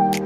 Video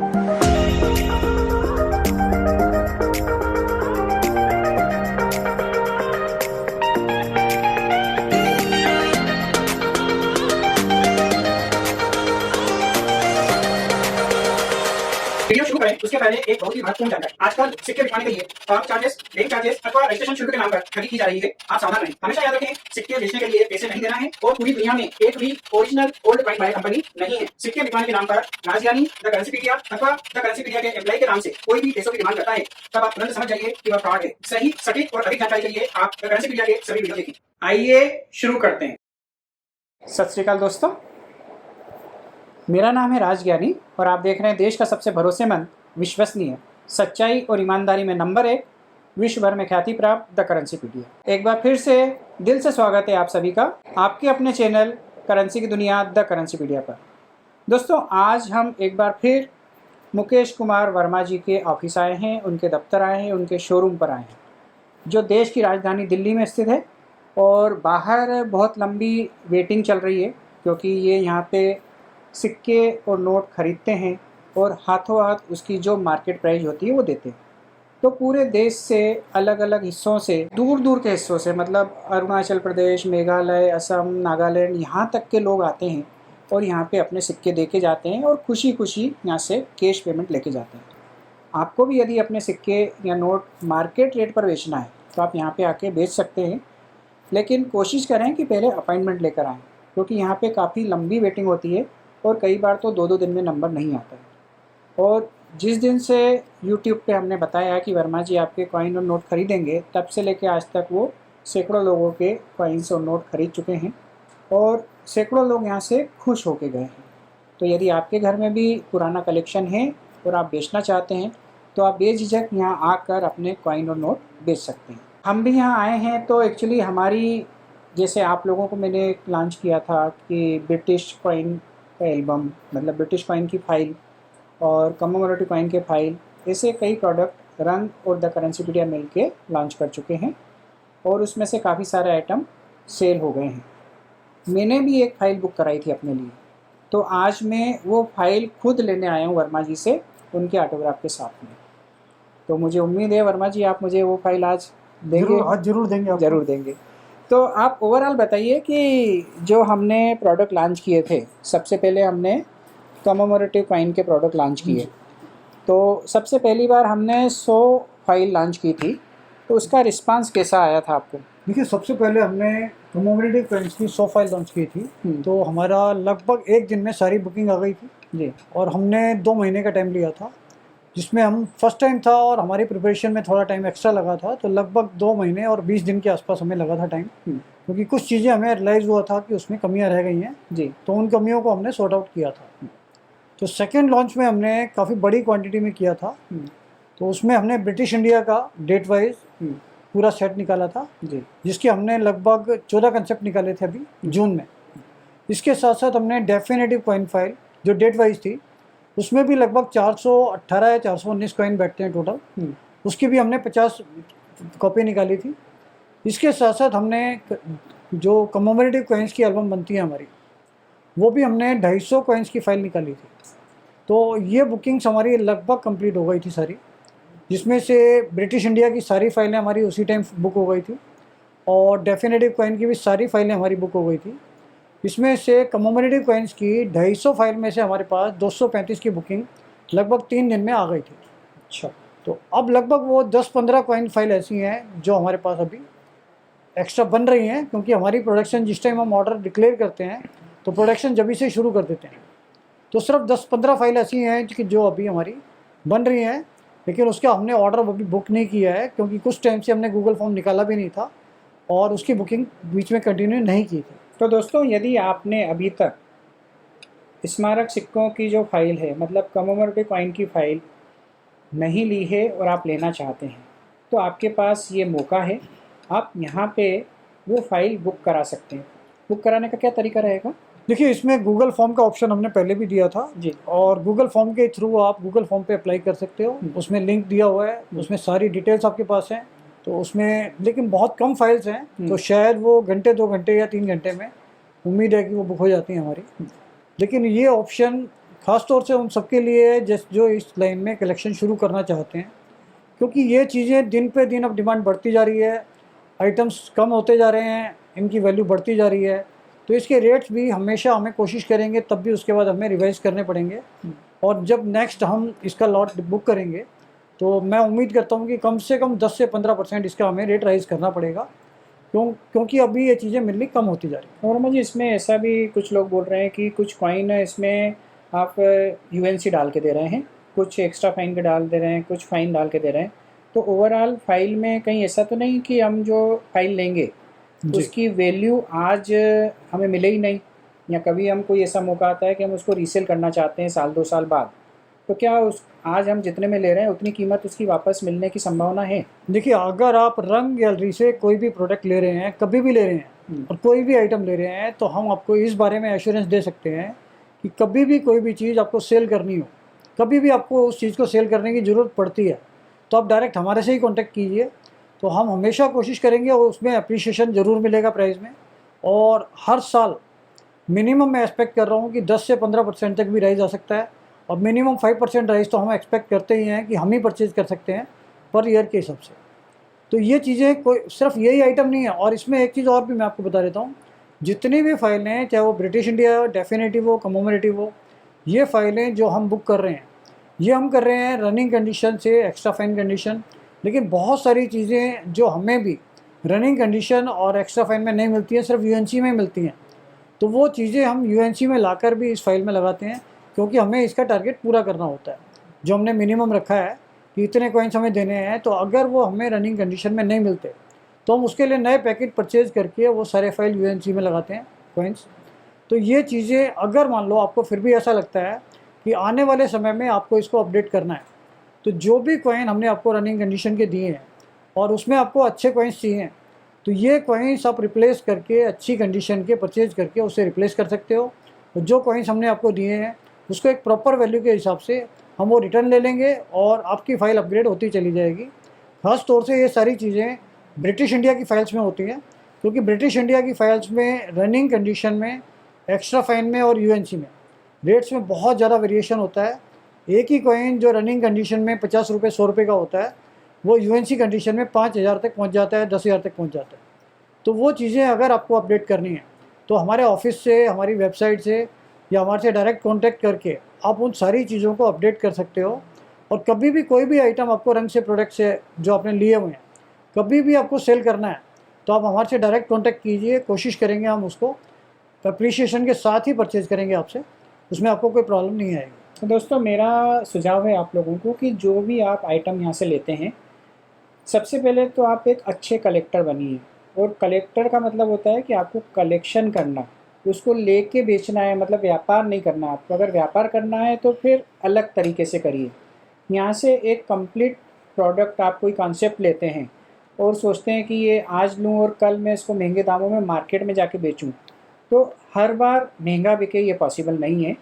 शुरू करें उसके पहले एक बहुत ही महत्वपूर्ण जानकारी। आजकल सिक्के बिकवाने के लिए पार्क चार्जेस, बैंक चार्जेस अथवा रजिस्ट्रेशन शुल्क के नाम पर ठगी की जा रही है। आप सावधान रहें। हमेशा याद रखें, सिक्के बेचने के लिए पैसे नहीं देना है और पूरी दुनिया में एक भी original old coin buyer company नहीं है। सिक्के बिकवाने के नाम पर राजज्ञानी, द करेंसीपीडिया अथवा द करेंसीपीडिया के एम्प्लॉय के नाम से कोई भी पैसों की डिमांड करता है, तब आप तुरंत समझ जाइए कि वह फ्रॉड है। सही, सटीक और अधिक जानकारी के लिए आप द करेंसीपीडिया के सभी वीडियो देखें। आइए शुरू करते हैं। सत श्री अकाल दोस्तों, मेरा नाम है राजज्ञानी और आप देख रहे हैं देश का सबसे भरोसेमंद, विश्वसनीय, सच्चाई और ईमानदारी में नंबर 1, विश्व भर में ख्याति प्राप्त द करेंसीपीडिया। एक बार फिर से दिल से स्वागत है आप सभी का आपके अपने चैनल करेंसी की दुनिया द करेंसीपीडिया पर। दोस्तों, आज हम एक बार फिर मुकेश कुमार वर्मा जी के ऑफिस आए हैं, उनके दफ्तर आए हैं, उनके शोरूम पर आए हैं, जो देश की राजधानी दिल्ली में स्थित है। और बाहर बहुत लंबी वेटिंग चल रही है, क्योंकि ये यहाँ पे सिक्के और नोट खरीदते हैं और हाथों हाथ उसकी जो मार्केट प्राइस होती है वो देते हैं। तो पूरे देश से, अलग अलग हिस्सों से, दूर दूर के हिस्सों से, मतलब अरुणाचल प्रदेश, मेघालय, असम, नागालैंड, यहाँ तक के लोग आते हैं और यहाँ पे अपने सिक्के दे के जाते हैं और खुशी खुशी यहाँ से कैश पेमेंट लेके जाते हैं। आपको भी यदि अपने सिक्के या नोट मार्केट रेट पर बेचना है तो आप यहाँ पे आके बेच सकते हैं, लेकिन कोशिश करें कि पहले अपॉइंटमेंट लेकर आएँ, क्योंकि यहाँ पे काफ़ी लंबी वेटिंग होती है और कई बार तो 2-2 दिन में नंबर नहीं आता है। और जिस दिन से YouTube पे हमने बताया कि वर्मा जी आपके कॉइन और नोट खरीदेंगे, तब से लेकर आज तक वो सैकड़ों लोगों के कॉइन्स और नोट खरीद चुके हैं और सैकड़ों लोग यहाँ से खुश होके गए हैं। तो यदि आपके घर में भी पुराना कलेक्शन है और आप बेचना चाहते हैं तो आप बेझिझक यहाँ आकर अपने कॉइन और नोट बेच सकते हैं। हम भी यहाँ आए हैं तो एक्चुअली हमारी, जैसे आप लोगों को मैंने लॉन्च किया था कि ब्रिटिश कॉइन का एल्बम, मतलब ब्रिटिश कॉइन की फाइल और कमेमोरेटिव कॉइन के फाइल, ऐसे कई प्रोडक्ट रंग और द करेंसीपीडिया मिल के लॉन्च कर चुके हैं और उसमें से काफ़ी सारे आइटम सेल हो गए हैं। मैंने भी एक फ़ाइल बुक कराई थी अपने लिए, तो आज मैं वो फाइल खुद लेने आया हूँ वर्मा जी से, उनके ऑटोग्राफ के साथ में। तो मुझे उम्मीद है वर्मा जी आप मुझे वो फाइल आज देंगे। आज जरूर देंगे, ज़रूर देंगे। तो आप ओवरऑल बताइए कि जो हमने प्रोडक्ट लॉन्च किए थे, सबसे पहले हमने कमेमोरेटिव कॉइन के प्रोडक्ट लॉन्च किए। तो सबसे पहली बार हमने 100 फाइल लॉन्च की थी, तो उसका रिस्पांस कैसा आया था आपको? देखिए, सबसे पहले हमने कमेमोरेटिव कॉइन्स की 100 फाइल लॉन्च की थी, तो हमारा लगभग एक दिन में सारी बुकिंग आ गई थी जी। और हमने 2 महीने का टाइम लिया था, जिसमें हम फर्स्ट टाइम था और हमारी प्रिपरेशन में थोड़ा टाइम एक्स्ट्रा लगा था, तो लगभग 2 महीने और 20 दिन के आसपास हमें लगा था टाइम, क्योंकि कुछ चीज़ें हमें रियलाइज़ हुआ था कि उसमें कमियाँ रह गई हैं जी। तो उन कमियों को हमने सॉर्ट आउट किया था। तो सेकेंड लॉन्च में हमने काफ़ी बड़ी क्वांटिटी में किया था, तो उसमें हमने ब्रिटिश इंडिया का डेट वाइज पूरा सेट निकाला था जी, जिसके हमने लगभग 14 कंसेप्ट निकाले थे अभी जून में। इसके साथ साथ हमने डेफिनेटिव कॉइन फाइल जो डेट वाइज थी, उसमें भी लगभग 418 या 419 कॉइन बैठते हैं टोटल, उसकी भी हमने 50 कॉपी निकाली थी। इसके साथ साथ हमने जो कमेमोरेटिव कॉइन्स की एल्बम बनती है हमारी, वो भी हमने 250 कॉइन्स की फ़ाइल निकाली थी। तो ये बुकिंग्स हमारी लगभग कंप्लीट हो गई थी सारी, जिसमें से ब्रिटिश इंडिया की सारी फाइलें हमारी उसी टाइम बुक हो गई थी और डेफिनेटिव कॉइन की भी सारी फाइलें हमारी बुक हो गई थी। इसमें से कमेमोरेटिव कॉइन्स की 250 फाइल में से हमारे पास 235 की बुकिंग लगभग 3 दिन में आ गई थी। अच्छा। तो अब लगभग वो 10-15 कॉइन फाइल ऐसी हैं जो हमारे पास अभी एक्स्ट्रा बन रही हैं, क्योंकि हमारी प्रोडक्शन जिस टाइम हम ऑर्डर डिक्लेयर करते हैं तो प्रोडक्शन जब से शुरू कर देते हैं। तो सिर्फ 10-15 फाइल ऐसी हैं कि जो अभी हमारी बन रही हैं, लेकिन उसका हमने ऑर्डर अभी बुक नहीं किया है, क्योंकि कुछ टाइम से हमने गूगल फॉर्म निकाला भी नहीं था और उसकी बुकिंग बीच में कंटिन्यू नहीं की थी। तो दोस्तों, यदि आपने अभी तक स्मारक सिक्कों की जो फाइल है, मतलब कमेमोरेटिव कॉइन की फाइल नहीं ली है और आप लेना चाहते हैं, तो आपके पास ये मौका है। आप यहाँ पे वो फाइल बुक करा सकते हैं। बुक कराने का क्या तरीका रहेगा? देखिए, इसमें गूगल फॉर्म का ऑप्शन हमने पहले भी दिया था जी, और गूगल फॉर्म के थ्रू आप गूगल फॉर्म पे अप्लाई कर सकते हो। उसमें लिंक दिया हुआ है, उसमें सारी डिटेल्स आपके पास हैं। तो उसमें लेकिन बहुत कम फाइल्स हैं, तो शायद वो घंटे 2 घंटे या 3 घंटे में उम्मीद है कि वो बुक हो जाती हैं हमारी। लेकिन ये ऑप्शन ख़ास तौर से उन सबके लिए जो इस लाइन में कलेक्शन शुरू करना चाहते हैं, क्योंकि ये चीज़ें दिन पे दिन अब डिमांड बढ़ती जा रही है, आइटम्स कम होते जा रहे हैं, इनकी वैल्यू बढ़ती जा रही है, तो इसके रेट्स भी हमेशा हमें कोशिश करेंगे, तब भी उसके बाद हमें रिवाइज़ करने पड़ेंगे। और जब नेक्स्ट हम इसका लॉट बुक करेंगे तो मैं उम्मीद करता हूँ कि कम से कम 10 से 15% इसका हमें रेट राइज़ करना पड़ेगा, क्योंकि अभी ये चीज़ें मिलनी कम होती जा रही हैं। और मुझे इसमें ऐसा भी कुछ लोग बोल रहे हैं कि कुछ कॉइन इसमें आप यूएनसी डाल के दे रहे हैं, कुछ एक्स्ट्रा फाइन के डाल दे रहे हैं, कुछ फाइन डाल के दे रहे हैं, तो ओवरऑल फाइल में कहीं ऐसा तो नहीं कि हम जो फाइल लेंगे जी। उसकी वैल्यू आज हमें मिले ही नहीं, या कभी हम कोई ऐसा मौका आता है कि हम उसको रीसेल करना चाहते हैं साल 2 साल बाद, तो क्या उस आज हम जितने में ले रहे हैं उतनी कीमत उसकी वापस मिलने की संभावना है? देखिए, अगर आप रंग गैलरी से कोई भी प्रोडक्ट ले रहे हैं, कभी भी ले रहे हैं और कोई भी आइटम ले रहे हैं, तो हम आपको इस बारे में एश्योरेंस दे सकते हैं कि कभी भी कोई भी चीज़ आपको सेल करनी हो, कभी भी आपको उस चीज़ को सेल करने की ज़रूरत पड़ती है, तो आप डायरेक्ट हमारे से ही कॉन्टेक्ट कीजिए। तो हम हमेशा कोशिश करेंगे और उसमें अप्रिशिएशन ज़रूर मिलेगा प्राइस में, और हर साल मिनिमम मैं एक्सपेक्ट कर रहा हूँ कि 10 से 15% तक भी राइज़ आ सकता है, और मिनिमम 5% राइज़ तो हम एक्सपेक्ट करते ही हैं कि हम ही परचेज़ कर सकते हैं पर ईयर के हिसाब से। तो ये चीज़ें कोई सिर्फ यही आइटम नहीं है, और इसमें एक चीज़ और भी मैं आपको बता देता हूँ, जितनी भी फाइलें हैं, चाहे वो ब्रिटिश इंडिया हो, डेफिनेटिव हो, कमोमरेटिव हो, ये फाइलें जो हम बुक कर रहे हैं, ये हम कर रहे हैं रनिंग कंडीशन से एक्स्ट्रा फाइन कंडीशन। लेकिन बहुत सारी चीज़ें जो हमें भी रनिंग कंडीशन और एक्स्ट्रा फाइन में नहीं मिलती हैं, सिर्फ यूएनसी में मिलती हैं, तो वो चीज़ें हम यूएनसी में लाकर भी इस फाइल में लगाते हैं, क्योंकि हमें इसका टारगेट पूरा करना होता है। जो हमने मिनिमम रखा है कि इतने कॉइन्स हमें देने हैं, तो अगर वो हमें रनिंग कंडीशन में नहीं मिलते तो हम उसके लिए नए पैकेट परचेज़ करके वो सारे फाइल यूएनसी में लगाते हैं कॉइन्स। तो ये चीज़ें, अगर मान लो आपको फिर भी ऐसा लगता है कि आने वाले समय में आपको इसको अपडेट करना है, तो जो भी कॉइन हमने आपको रनिंग कंडीशन के दिए हैं और उसमें आपको अच्छे कॉइन्स चाहिए, तो ये कॉइन्स आप रिप्लेस करके अच्छी कंडीशन के परचेज़ करके उसे रिप्लेस कर सकते हो। तो जो कॉइन्स हमने आपको दिए हैं उसको एक प्रॉपर वैल्यू के हिसाब से हम वो रिटर्न ले लेंगे और आपकी फ़ाइल अपग्रेड होती चली जाएगी। ख़ास तौर से ये सारी चीज़ें ब्रिटिश इंडिया की फ़ाइल्स में होती हैं, क्योंकि ब्रिटिश इंडिया की फ़ाइल्स में रनिंग कंडीशन में, एक्स्ट्रा फाइन में और यूएनसी में रेट्स में बहुत ज़्यादा वेरिएशन होता है। एक ही कॉइन जो रनिंग कंडीशन में 50 रुपये 100 रुपये का होता है, वो यूएनसी कंडीशन में 5,000 तक पहुंच जाता है, 10,000 तक पहुंच जाता है। तो वो चीज़ें अगर आपको अपडेट करनी है तो हमारे ऑफिस से, हमारी वेबसाइट से या हमारे से डायरेक्ट कॉन्टैक्ट करके आप उन सारी चीज़ों को अपडेट कर सकते हो। और कभी भी कोई भी आइटम आपको रंग से प्रोडक्ट से जो आपने लिए हुए हैं, कभी भी आपको सेल करना है तो आप हमारे से डायरेक्ट कॉन्टैक्ट कीजिए, कोशिश करेंगे हम उसको अप्रिशिएशन के साथ ही परचेज़ करेंगे आपसे, उसमें आपको कोई प्रॉब्लम नहीं आएगी। तो दोस्तों, मेरा सुझाव है आप लोगों को कि जो भी आप आइटम यहाँ से लेते हैं, सबसे पहले तो आप एक अच्छे कलेक्टर बनिए। और कलेक्टर का मतलब होता है कि आपको कलेक्शन करना, उसको लेके बेचना है, मतलब व्यापार नहीं करना आपको। अगर व्यापार करना है तो फिर अलग तरीके से करिए। यहाँ से एक कंप्लीट प्रोडक्ट, आप कोई कॉन्सेप्ट लेते हैं और सोचते हैं कि ये आज लूँ और कल मैं इसको महंगे दामों में मार्केट में जाके बेचूँ, तो हर बार महंगा बिके ये पॉसिबल नहीं है,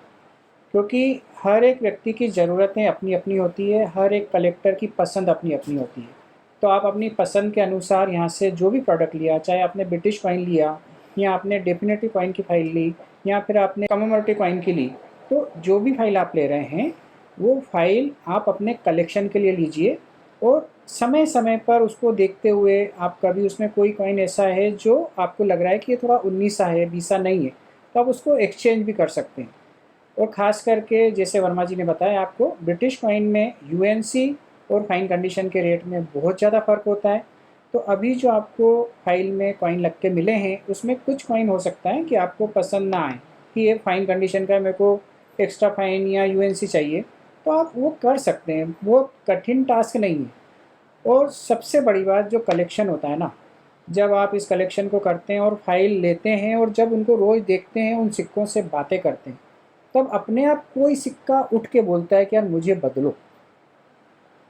क्योंकि हर एक व्यक्ति की ज़रूरतें अपनी अपनी होती है, हर एक कलेक्टर की पसंद अपनी अपनी होती है। तो आप अपनी पसंद के अनुसार यहाँ से जो भी प्रोडक्ट लिया, चाहे आपने ब्रिटिश कॉइन लिया या आपने डेफिनेटिव कॉइन की फाइल ली या फिर आपने कमोमरेटिव कॉइन की ली, तो जो भी फाइल आप ले रहे हैं वो फाइल आप अपने कलेक्शन के लिए लीजिए। और समय समय पर उसको देखते हुए, आप कभी उसमें कोई कॉइन ऐसा है जो आपको लग रहा है कि ये थोड़ा 19सा है, 20सा नहीं है, तो आप उसको एक्सचेंज भी कर सकते हैं। और ख़ास करके जैसे वर्मा जी ने बताया, आपको ब्रिटिश कॉइन में यूएनसी और फाइन कंडीशन के रेट में बहुत ज़्यादा फ़र्क होता है। तो अभी जो आपको फाइल में कॉइन लग के मिले हैं, उसमें कुछ कॉइन हो सकता है कि आपको पसंद ना आए कि ये फाइन कंडीशन का है, मेरे को एक्स्ट्रा फाइन या यूएनसी चाहिए, तो आप वो कर सकते हैं, वो कठिन टास्क नहीं है। और सबसे बड़ी बात, जो कलेक्शन होता है ना, जब आप इस कलेक्शन को करते हैं और फाइल लेते हैं और जब उनको रोज़ देखते हैं, उन सिक्कों से बातें करते हैं, तब अपने आप कोई सिक्का उठ के बोलता है कि यार मुझे बदलो।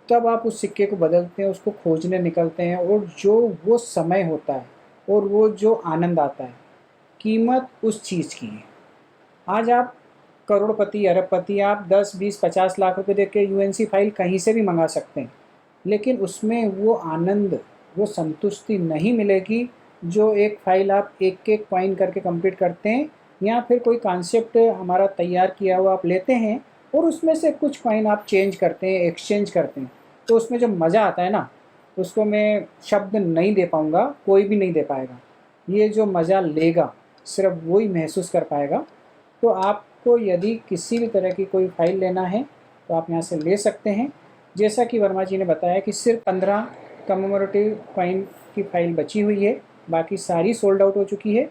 तब आप उस सिक्के को बदलते हैं, उसको खोजने निकलते हैं, और जो वो समय होता है और वो जो आनंद आता है, कीमत उस चीज़ की है। आज आप करोड़पति, अरबपति, आप 10, 20, 50 लाख रुपए दे के यूएनसी फाइल कहीं से भी मंगा सकते हैं, लेकिन उसमें वो आनंद, वो संतुष्टि नहीं मिलेगी जो एक फ़ाइल आप एक एक कॉइन करके कंप्लीट करते हैं, या फिर कोई कॉन्सेप्ट हमारा तैयार किया हुआ आप लेते हैं और उसमें से कुछ कॉइन आप चेंज करते हैं, एक्सचेंज करते हैं, तो उसमें जो मज़ा आता है ना, उसको मैं शब्द नहीं दे पाऊँगा, कोई भी नहीं दे पाएगा। ये जो मज़ा लेगा सिर्फ वो ही महसूस कर पाएगा। तो आपको यदि किसी भी तरह की कोई फ़ाइल लेना है तो आप यहाँ से ले सकते हैं। जैसा कि वर्मा जी ने बताया कि सिर्फ 15 कमेमोरेटिव कॉइन की फ़ाइल बची हुई है, बाकी सारी सोल्ड आउट हो चुकी है,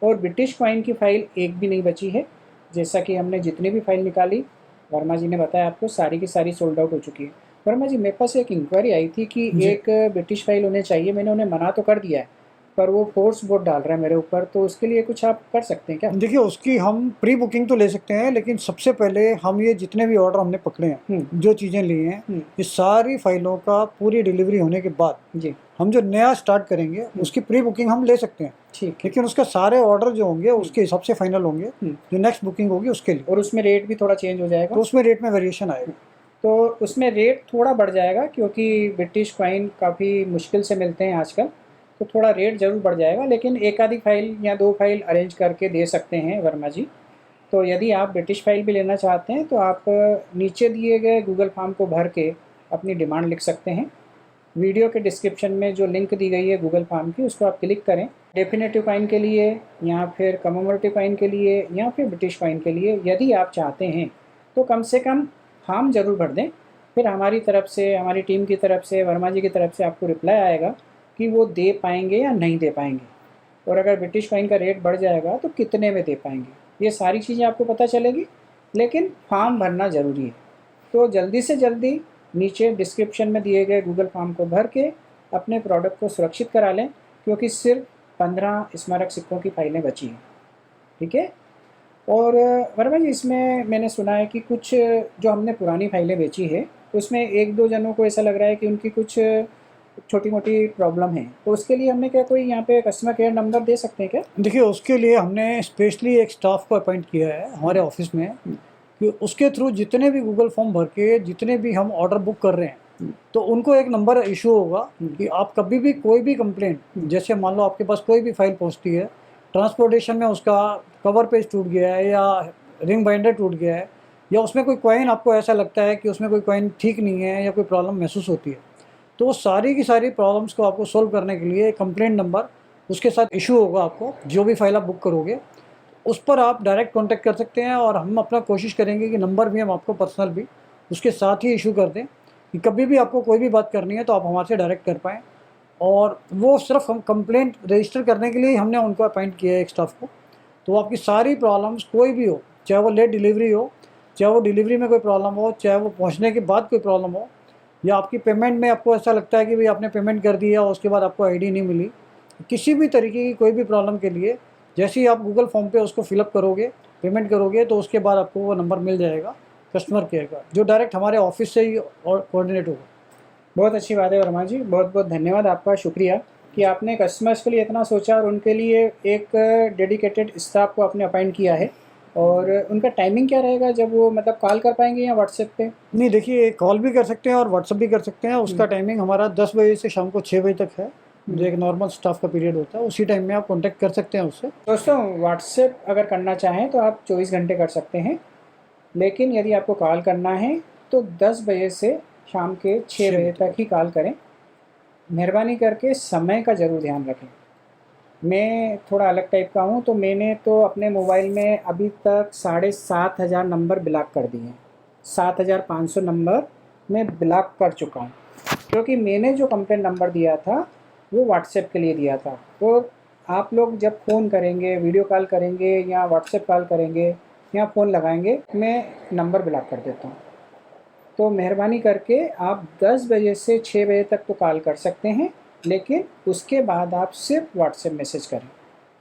और ब्रिटिश कॉइन की फ़ाइल एक भी नहीं बची है। जैसा कि हमने जितनी भी फ़ाइल निकाली, वर्मा जी ने बताया आपको, सारी की सारी सोल्ड आउट हो चुकी है। वर्मा जी, मेरे पास एक इंक्वायरी आई थी कि जी। एक ब्रिटिश फ़ाइल उन्हें चाहिए, मैंने उन्हें मना तो कर दिया है, पर वो फोर्स बहुत डाल रहा है मेरे ऊपर, तो उसके लिए कुछ आप कर सकते हैं क्या? देखिए, उसकी हम प्री बुकिंग तो ले सकते हैं, लेकिन सबसे पहले हम ये जितने भी ऑर्डर हमने पकड़े हैं, जो चीज़ें ली हैं, ये सारी फाइलों का पूरी डिलीवरी होने के बाद जी, हम जो नया स्टार्ट करेंगे उसकी प्री बुकिंग हम ले सकते हैं। ठीक है। लेकिन उसका सारे ऑर्डर जो होंगे उसके हिसाब से फाइनल होंगे, जो नेक्स्ट बुकिंग होगी उसके लिए। और उसमें रेट भी थोड़ा चेंज हो जाएगा? तो उसमें रेट में वेरिएशन आएगा। तो उसमें रेट थोड़ा बढ़ जाएगा, क्योंकि ब्रिटिश कॉइन काफ़ी मुश्किल से मिलते हैं आजकल, तो थोड़ा रेट ज़रूर बढ़ जाएगा, लेकिन एक आधी फाइल या 2 फाइल अरेंज करके दे सकते हैं वर्मा जी। तो यदि आप ब्रिटिश फाइल भी लेना चाहते हैं तो आप नीचे दिए गए गूगल फॉर्म को भर के अपनी डिमांड लिख सकते हैं। वीडियो के डिस्क्रिप्शन में जो लिंक दी गई है गूगल फॉर्म की, उसको आप क्लिक करें। डेफिनेटिव कॉइन के लिए या फिर कमेमोरेटिव कॉइन के लिए या फिर ब्रिटिश कॉइन के लिए यदि आप चाहते हैं तो कम से कम फॉर्म ज़रूर भर दें। फिर हमारी तरफ से, हमारी टीम की तरफ से, वर्मा जी की तरफ से आपको रिप्लाई आएगा कि वो दे पाएंगे या नहीं दे पाएंगे, और अगर ब्रिटिश कॉइन का रेट बढ़ जाएगा तो कितने में दे पाएंगे। ये सारी चीज़ें आपको पता चलेगी, लेकिन फॉर्म भरना ज़रूरी है। तो जल्दी से जल्दी नीचे डिस्क्रिप्शन में दिए गए गूगल फॉर्म को भर के अपने प्रोडक्ट को सुरक्षित करा लें, क्योंकि सिर्फ 15 स्मारक सिक्कों की फाइलें बची हैं। ठीक है। और वर्मा जी, इसमें मैंने सुना है कि कुछ जो हमने पुरानी फाइलें बेची है उसमें 1-2 जनों को ऐसा लग रहा है कि उनकी कुछ छोटी मोटी प्रॉब्लम है, तो उसके लिए हमने क्या कोई यहाँ पे कस्टमर केयर नंबर दे सकते हैं क्या? देखिए, उसके लिए हमने स्पेशली एक स्टाफ को अपॉइंट किया है हमारे ऑफिस में, कि उसके थ्रू जितने भी गूगल फॉर्म भर के जितने भी हम ऑर्डर बुक कर रहे हैं, तो उनको एक नंबर इशू होगा कि आप कभी भी कोई भी कंप्लेंट, जैसे मान लो आपके पास कोई भी फाइल पहुंचती है, ट्रांसपोर्टेशन में उसका कवर पेज टूट गया है या रिंग बाइंडर टूट गया है, या उसमें कोई कॉइन आपको ऐसा लगता है कि उसमें कोई कॉइन ठीक नहीं है या कोई प्रॉब्लम महसूस होती है, तो वो सारी की सारी प्रॉब्लम्स को आपको सोल्व करने के लिए कंप्लेंट नंबर उसके साथ इशू होगा। आपको जो भी फाइल आप बुक करोगे उस पर आप डायरेक्ट कांटेक्ट कर सकते हैं, और हम अपना कोशिश करेंगे कि नंबर भी हम आपको पर्सनल भी उसके साथ ही इशू कर दें, कि कभी भी आपको कोई भी बात करनी है तो आप हमारे से डायरेक्ट कर पाएँ। और वो सिर्फ हम कंप्लेंट रजिस्टर करने के लिए ही हमने उनको अपॉइंट किया है, एक स्टाफ को। तो आपकी सारी प्रॉब्लम्स कोई भी हो, चाहे वो लेट डिलीवरी हो, चाहे वो डिलीवरी में कोई प्रॉब्लम हो, चाहे वो पहुँचने के बाद कोई प्रॉब्लम हो, या आपकी पेमेंट में आपको ऐसा लगता है कि भाई आपने पेमेंट कर दिया और उसके बाद आपको आईडी नहीं मिली, किसी भी तरीके की कोई भी प्रॉब्लम के लिए जैसे ही आप गूगल फॉर्म पे उसको फिलअप करोगे, पेमेंट करोगे, तो उसके बाद आपको वो नंबर मिल जाएगा कस्टमर केयर का, जो डायरेक्ट हमारे ऑफिस से ही कोऑर्डिनेट होगा। बहुत अच्छी बात है वर्मा जी, बहुत बहुत धन्यवाद आपका, शुक्रिया कि आपने कस्टमर्स के लिए इतना सोचा और उनके लिए एक डेडिकेटेड स्टाफ को आपने अपॉइंट किया है। और उनका टाइमिंग क्या रहेगा, जब वो मतलब कॉल कर पाएंगे या व्हाट्सएप पे? नहीं, देखिए, कॉल भी कर सकते हैं और व्हाट्सअप भी कर सकते हैं। उसका टाइमिंग हमारा 10 बजे से शाम को 6 बजे तक है, जो एक नॉर्मल स्टाफ का पीरियड होता है, उसी टाइम में आप कांटेक्ट कर सकते हैं उससे। दोस्तों, व्हाट्सएप अगर करना चाहें तो आप 24 घंटे कर सकते हैं, लेकिन यदि आपको कॉल करना है तो 10 बजे से शाम के 6 बजे तक ही कॉल करें। मेहरबानी करके समय का ज़रूर ध्यान रखें। मैं थोड़ा अलग टाइप का हूँ, तो मैंने तो अपने मोबाइल में अभी तक 7,500 नंबर ब्लॉक कर दिए हैं। 7,500 नंबर मैं ब्लॉक कर चुका हूँ, क्योंकि मैंने जो कंप्लेंट नंबर दिया था वो व्हाट्सएप के लिए दिया था। तो आप लोग जब फ़ोन करेंगे, वीडियो कॉल करेंगे या व्हाट्सएप कॉल करेंगे या फ़ोन लगाएंगे, मैं नंबर ब्लॉक कर देता हूँ। तो मेहरबानी करके आप 10 बजे से 6 बजे तक तो कॉल कर सकते हैं, लेकिन उसके बाद आप सिर्फ व्हाट्सएप मैसेज करें।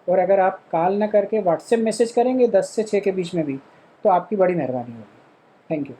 और अगर आप कॉल ना करके व्हाट्सएप मैसेज करेंगे 10 से 6 के बीच में भी, तो आपकी बड़ी मेहरबानी होगी। Thank you.